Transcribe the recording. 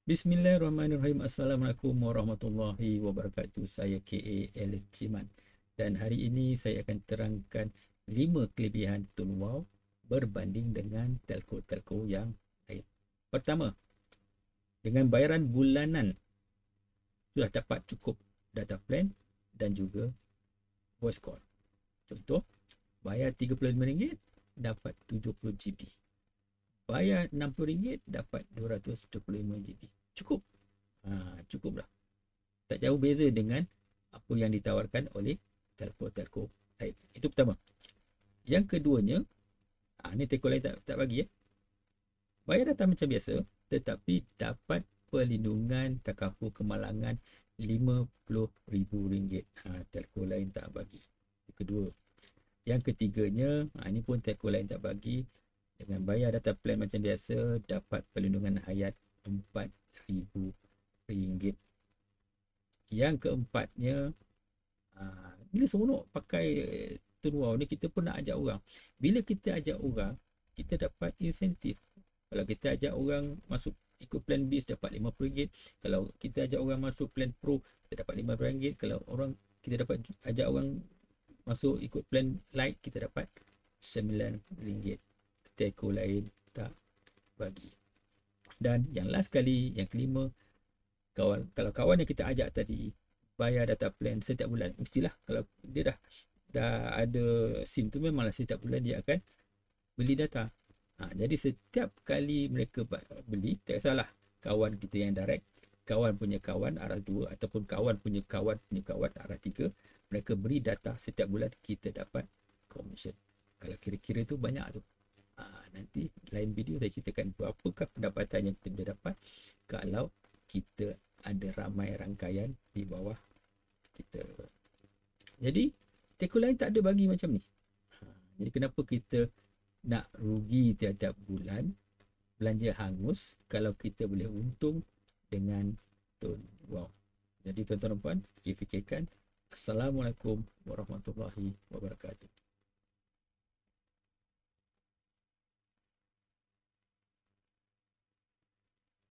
Bismillahirrahmanirrahim. Assalamualaikum warahmatullahi wabarakatuh. Saya KA Alice Jiman dan hari ini saya akan terangkan 5 kelebihan Tun Wow berbanding dengan telco-telco yang lain. Pertama, dengan bayaran bulanan sudah dapat cukup data plan dan juga voice call. Contoh, bayar RM35 dapat 70 GB. Bayar RM60 dapat 275 GB. Cukup. Cukup dah. Tak jauh beza dengan apa yang ditawarkan oleh telco-telco lain. Itu pertama. Yang keduanya, ni telco lain tak bagi . Bayar data macam biasa, tetapi dapat perlindungan takaful kemalangan RM50,000. Telco lain tak bagi. Yang kedua. Yang ketiganya, ini pun telco lain tak bagi. Dengan bayar data plan macam biasa, dapat perlindungan hayat RM4,000. Yang keempatnya, bila seronok pakai Tun Wow ni, kita pun nak ajak orang. Bila kita ajak orang, kita dapat insentif. Kalau kita ajak orang masuk ikut plan bis, dapat RM50. Kalau kita ajak orang masuk plan pro, kita dapat RM15. Kalau kita dapat ajak orang masuk ikut plan light, kita dapat RM9. Telco lain tak bagi. Dan yang last kali, yang kelima, kalau kawan yang kita ajak tadi bayar data plan setiap bulan, mestilah kalau dia dah ada SIM tu, memanglah setiap bulan dia akan beli data. Jadi setiap kali mereka beli, tak kisahlah kawan kita yang direct, kawan punya kawan arah 2 ataupun kawan punya kawan arah 3, mereka beri data setiap bulan, kita dapat commission. Kalau kira-kira tu banyak tu. Nanti lain video saya ceritakan berapakah pendapatan yang kita boleh dapat kalau kita ada ramai rangkaian di bawah kita. Jadi telco lain tak ada bagi macam ni. Jadi kenapa kita nak rugi tiap-tiap bulan, belanja hangus, kalau kita boleh untung dengan Tun Wow. Jadi tuan-tuan dan puan, fikirkan. Assalamualaikum warahmatullahi wabarakatuh.